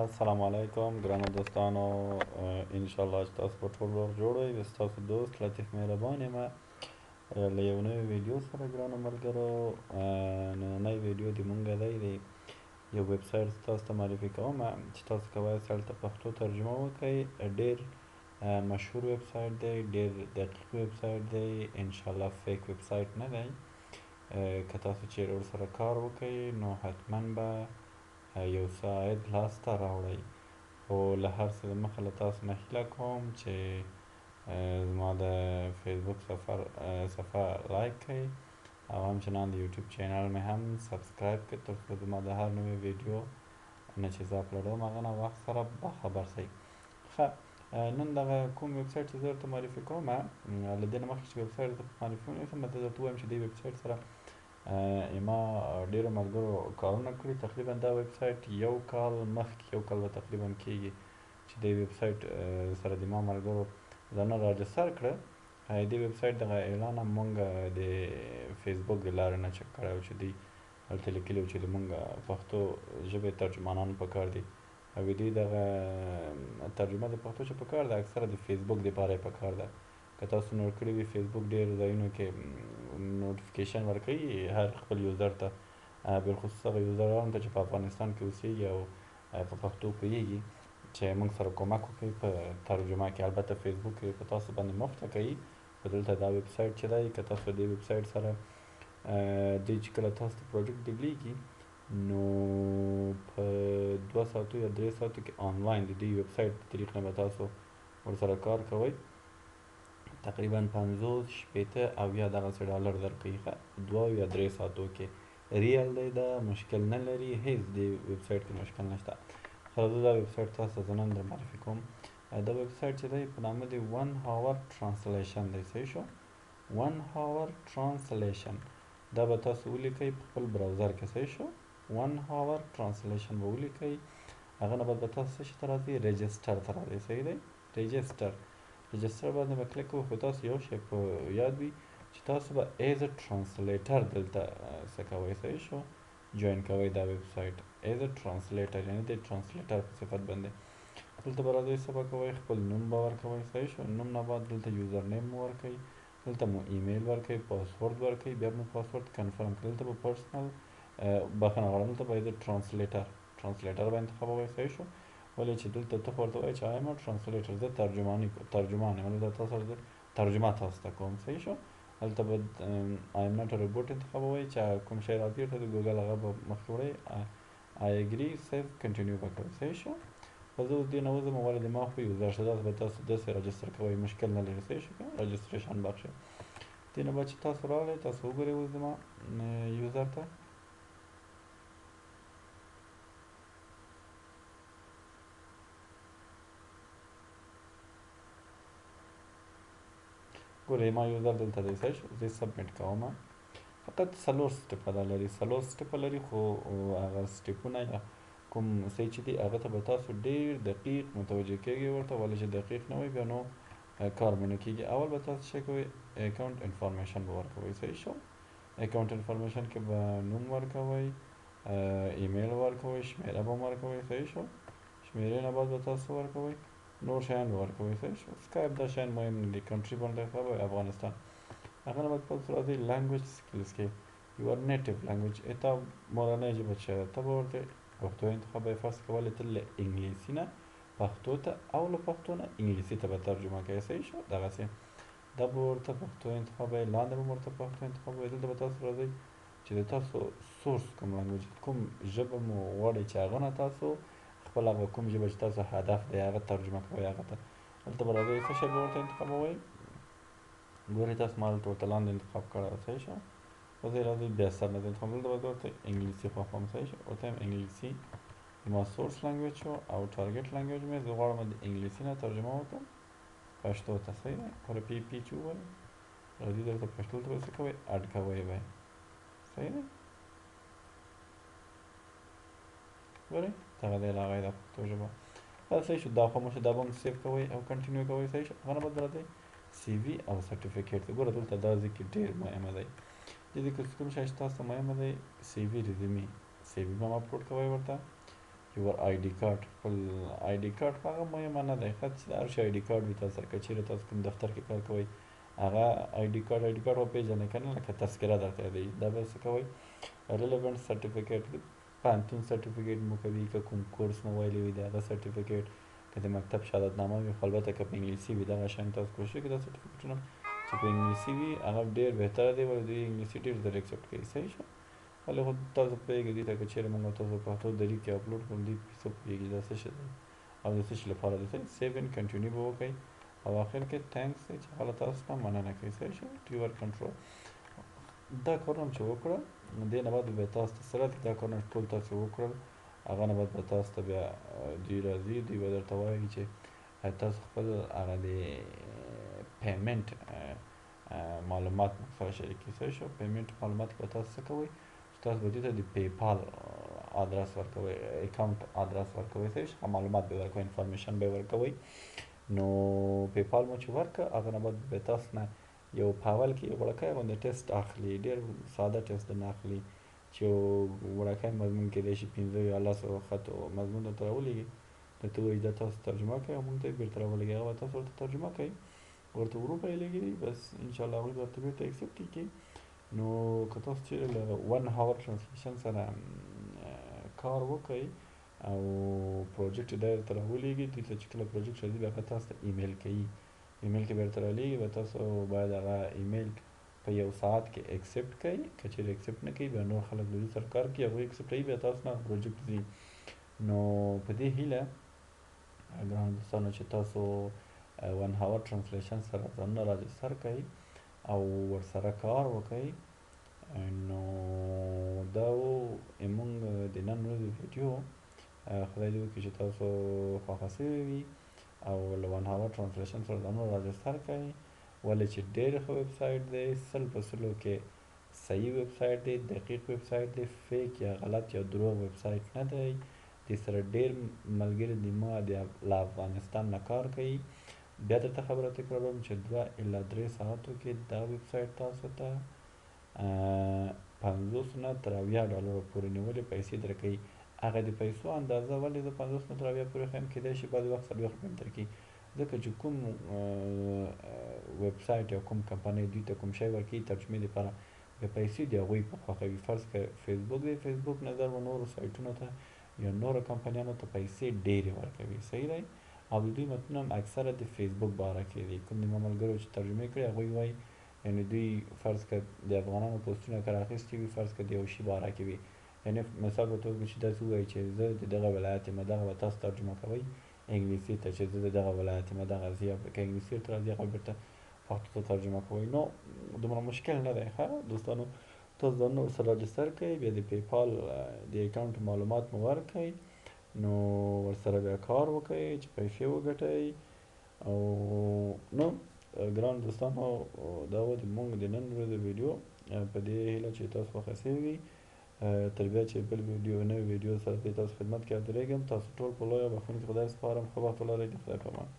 السلام علیکم ګرانو دوستانو، انشاءالله چې تاسو په ټول وخت جوړ وئ. زه ستاسو دوست لطیف مهربان یم له یو نوي ویډیو سره. ګرانو ملګرو، نننی ویډیو د مونږ دی یو ویب سایټ تاسو ته معرفي کوم چې تاسو کولی شئ هلته پښتو ترجمه وکړئ. ډېر مشهور ویب سایټ دی، ډېر دقیق ویب سایټ دی، انشاءالله فیک ویب سایټ نه دی. که تاسو چیرې ورسره کار وکړئ نو حتما به یو څه عاید لاسته راوړئ. خو له هر څه دمخه له تاسو نه هیله کوم چې زما د فیسبوک صفحه لایک کړئ او همچنان د یوټیوب چینل مې هم سبسکرایب کړئ تر څو زما د هر نوې ویډیو نه چې زه اپلوډوم هغه نه وخت سره باخبر شئ. ښه، نن دغه کوم ویب سایټ چې زه درته معرفي کوم، له دې نه مخکې چې ویب سایټ درته معرفي ونکړم زه درته ووایم چې دې ویب سایټ سره ما ډېرو ملګرو کارونه کړي. تقریبا دا ویب سایټ یو کال به تقریبا کېږي چې دې ویب سایټ سره د ما ملګرو ځانونه راجستر کړه. دې ویب سایټ دغه اعلان هم مونږ د فیسبوک د لارې نه چک کړی و چې دوی هلته لیکلي و چې د مونږ پښتو ژبې ترجمانان پکار دي او د دوی دغه ترجمه د پښتو چې پکار ده اکثره د فیسبوک دپاره یې پکار ده. که تاسو نوټ کړي وي فیسبوک ډېر ځایونو کې نوټیفیکیشن ورکوي هر خپل یوزر ته، بالخصوص هغه یوزرانو ته چې په افغانستان کې اوسیږي او په پښتو پوهیږي چې موږ سره کومک وکړي په ترجمه کې. البته فیسبوک په تاسو باندې مفته کوي، خو دلته دا ویب سایټ چې دی که تاسو دې ویب سایټ سره دوی چې کله تاسو ته پروجیکټ ډیلیږي نو په 2 ساعتو یا 3 ساعتو کې آنلاین د دې ویب سایټ په طریق نه به تاسو ورسره کار کوئ. تقریبا 50 شپېته اویا دغسې ډالر درکوي 2 یا 3 ساعتو کې. ریال دی، دا مشکل نه لري، هیڅ دې ویب سایټ کې مشکل نشته. خو زه دا ویب سایټ تاسو ته نن در معرفي کوم. دا ویب سایټ چې دی په نامه دی 1 هاور ټرانسلیشن دی. صحیح شو؟ 1 هاور ټرانسلیشن دا به تاسو ولیکئ په خپل براوزر کې. صحیح شو؟ 1 هاور ټرانسلیشن به ولیکئ، هغه نه بعد به تاسو څه شي ته راځئ؟ رجسټر ته راځئ. صحیح دی؟ رجسټر باندې به کلیک کوئ. خو تاسو یو شی په یاد وي چې تاسو به ایز ا ټرانسلیټر دلته څه کوئ. صحیح شو؟ جوین کوئ دا ویب سایټ ایز ا ټرانسلیټر، یعنې د ټرانسلیټر په صفت باندې دلته به راځئ. څه به کوئ؟ خپل نوم به ورکوئ. صحیح شو؟ نوم نه بعد دلته یوزر نیم مو ورکوئ، دلته مو ایمیل ورکوئ، پاسورډ ورکوئ، بیا مو پاسورډ کنفرم کړئ. دلته به پرسنل بخښنه غواړم، دلته به ایز ا ټرانسلیټر به انتخابوئ. صحیح شو؟ ولې چې دلته ته خو ورته وایې چې آیم ا ټرانسلیټر، زه ترجمان یم، دلته تاسو سره ترجمه تاسو ته کوم. صحیح شو؟ هلته به آیم ناټ ا روبوټ انتخابوئ چې کوم شی راځي ورته د ګوګل هغه به مخکې وړئ، آی اګري سیو کنټینیو به کوئ. صحیح شو؟ خو زه اوس دې نه وځم، ولې د ما خو یوزر شو، داسې به تاسو داسې رجسټر کوئ، مشکل نه لري. صحیح شو؟ رجسټریشن بخش دې نه بعد چې تاسو راغلئ، تاسو وګورئ اوس زما یوزر ته ګورئ ما یوزر دلته دی. صحیح شو؟ زه سبمیټ کوم. فقط 4 سټپه دا لري، 4 سټپه لري، خو هغه سټپونه یا کوم څه چې دي هغه ته به تاسو ډېر دقیق متوجه کېږئ ورته، ولې چې دقیق نه وي بیا نو کار مو نه کېږي. اول به تاسو څه کوئ؟ اکاونټ انفارمیشن به ورکوئ. صحیح شو؟ اکاونټ انفارمیشن کې به نوم ورکوئ، ایمیل ورکوئ، شمیره به ورکوئ. صحیح شو؟ شمیرې نه بعد به تاسو ورکوئ، نور شیان به ورکوئ. صحیح شو؟ سکایپ دا شیان مهم نه دي، کنټري باندې انتخابوئ افغانستان. هغه نه بعد تاسو راځئ لنګویج سکلز کې یور نیټیو لنګویج، تا مورنۍ ژبه چې ته به ورته پښتو انتخابوئ. فرض که ولې ته له انګلیسي نه پښتو ته او له پښتو نه انګلیسي ته به ترجمه کوې. صحیح شو؟ دغسې دا به ورته پښتو انتخابوئ، لاندې به ورته پښتو انتخابوئ. دلته به تاسو راځئ چې د تاسو سورس کوم لنګویج کوم ژبه مو غواړئ چې هغه نه تاسو خپل هغه کوم ژبه چې تاسو هدف دی هغه ترجمه کوئ هغه ته. دلته به راځئ څه شی به ورته انتخابوئ. ګورئ تاسو ما دلته ورته لاندې انتخاب کړی. صحیح شو؟ خو زه راځئ بیا سر نه انتخاب، دلته به زه ورته انګلیسي خوښوم. صحیح شو؟ ورته یم انګلیسي زما سورس لنګویج شو او ټارګټ لنګویج مې زه غواړم د انګلیسي نه ترجمه وکړم پښتو ته. صحیح دی؟ ور پی پی چې ووایي راځي دلته پښتو ته به څه کوئ؟ اډ کوئ به. صحیح دی؟ ګورئ دغه دی راغی دا پښتو ژبه. صحیح شو؟ دا خو مو شو، دا به هم سیو کوئ او کنټینیو کوئ. صحیح شو؟ هغه نه بعد راځئ سی وي او سرټیفیکیټ ته. ګوره دلته دا ځای کې ډېر مهمه دی، دې کې کوم شی چې تاسو ته مهمه دی سی وي ریزیومي. سی وي به هم اپلوډ کوئ ورته، یور آی ډي کارت خپل آی ډي کارت خو هغه مهمه نه دی ښه چې هر شي آی ډي کارت وي تاسو سره که چیرې تاسو کوم دفتر کې کار کوئ هغه آی ډي کارت خو پېژنئ که نه لکه تذکره درته یادوي دا به څه کوئ ریلیونټ سرټیفیکیټ پوهنتون سرټیفیکیټ مو کوي که کوم کورس مو ویلی وي د هغه سرټیفیکیټ که د مکتب شهادتنامه وي خو البته که په انګلیسي وي دغه شیان تاسو کوشش وکړئ دا سرټیفیکیټونه چې په انګلیسي وي هغه ډېر بهتره دی ولې دوی انګلیسي ډېر زر ایکسپټ کوي صحیح شو ولې خو تاسو پوهېږئ دوی ته که چیرې موږ تاسو پښتو دریځ کې اپلوډ کړو دوی څه پوهېږي دا څه شی دی او د څه شي لپاره دی صحیح سیو اینډ کنټینیو به وکړئ او آخر کې تھینکس دی چې هغه تاسو نه مننه کوي صحیح شو ټو یور کنټرول دا کارونه چې وکړه دې نه بعد بیا تاسو ته سره دا کارونه ټول تاسو وکړل هغه نه بعد به تاسو ته بیا دوی راځي دوی به درته وایي چې تاسو خپل هغه د پیمنټ معلومات مو سره شریک کړئ صحیح شو پیمنټ معلومات به تاسو څه کوئ چې تاسو به دې ته د پیپال ادرس ورکوئ اکاونټ ادرس ورکوئ صحیح شو معلومات به ورکوئ انفارمیشن به ورکوئ نو پیپال مو چې ورکړه هغه نه بعد به تاسو نه یو په اول کې یو وړوکی غوندې ټیسټ اخلي ډېر ساده ټیسټ درنه اخلي چې یو وړوکی مضمون کیدای شي 15 یا 10 خطو مضمون درته راولېږي درته ووایي دا تاسو ترجمه کوئ او موږ ته یې بېرته راولېږي هغه به تاسو ورته ترجمه کوئ ورته وروبایلېږي بس انشاءالله هغوی به درته بېرته ایکسپټ یې کړي نو که تاسو چیرې له 1 هاور ټرانسلیشن سره کار وکئ او پروجیکټ یې درته راولېږي دوی ته چې کله پروجیکټ راځي بیا هغه تاسو ته ایمیل کوي ایمیل کې به درته رالیږي به تاسو باید هغه ایمیل په یو ساعت کې ایکسپټ کړئ که چیرې ایکسپټ نه کوي بیا نور خلک د دوی سره کار کوي هغوی ایکسپټ کوي بیا تاسو نه پروجیکټ ځي نو په دې هیله ګرانو دوستانو چې تاسو 1 هاور ټرانسلیشن سره ځانونه راجستر کړئ او ورسره کار وکړئ نو دا و زموږ د نن ورځې ویډیو خدای دې وکړي چې تاسو خوښه شوې وي او له 1 هاور ټرانسلیشن سره ځانونه راجستر کړئ ولې چې ډېر ښه ویب سایټ دی 100% کې صحیح ویب سایټ دی دقیق ویب سایټ دی فیک یا غلط یا دروغ ویب سایټ نه دی دې سره ډېر ملګري د ما له افغانستان نه کار کوي بیا درته خبره تکراروم چې 2 الی 3 ساعتو کې دا ویب سایټ تاسو ته 50 نه تر 70 ډالرو پورې نیولې پیسې درکوي هغه د پیسو اندازه ولې د 50 نه تر 70 پورې ښیم کیدای شي بعضې وخت 40 روپۍ هم درکړي ځکه چې کوم ویب سایټ یا کوم کمپنۍ دوی ته کوم شی ورکوي ترجمې دپاره بیا پیسې د هغوی په خوښوي فرض که فیسبوک دی فیسبوک نظر و نورو سایټونو ته یا نورو کمپنیانو ته پیسې ډېرې ورکوي صحیح دی او د دوی متنونه هم اکثره د فیسبوک باره کې دي کوم د ما ملګرو چې ترجمې کړي هغوی وایي یعنې دوی فرض که د افغانانو پوسټونه که رااخیستي وي فرض که د یو شي باره کې وي یعنې مثال په توګه چې داسې ووایي چې زه د دغه ولایت یم دغه به تاسو ترجمه کوئ انګلیسي ته چې زه د دغه ولایت یم دغه ځي که انګلیسي ورته راځي هغه بېرته پښتو ته ترجمه کوئ نو دومره مشکل نه دی ښه دوستانو تاسو ځانونه ورسره راجستر کړئ بیا د پیپال د اکاونټ معلومات مو ورکړئ نو ورسره بیا کار وکړئ چې پیسې وګټئ او نو ګران دوستانو دا و د موږ د نن ورځې ویډیو په دې هیله چې تاسو خوښه شوې وي تر بیا چې بل ویډیو نوې ویډیو سره د تاسو خدمت کې حاضرېږم تاسو ټول په لویه بخښنې خدای سپارم ښه وخت ولرئ د خدای په امان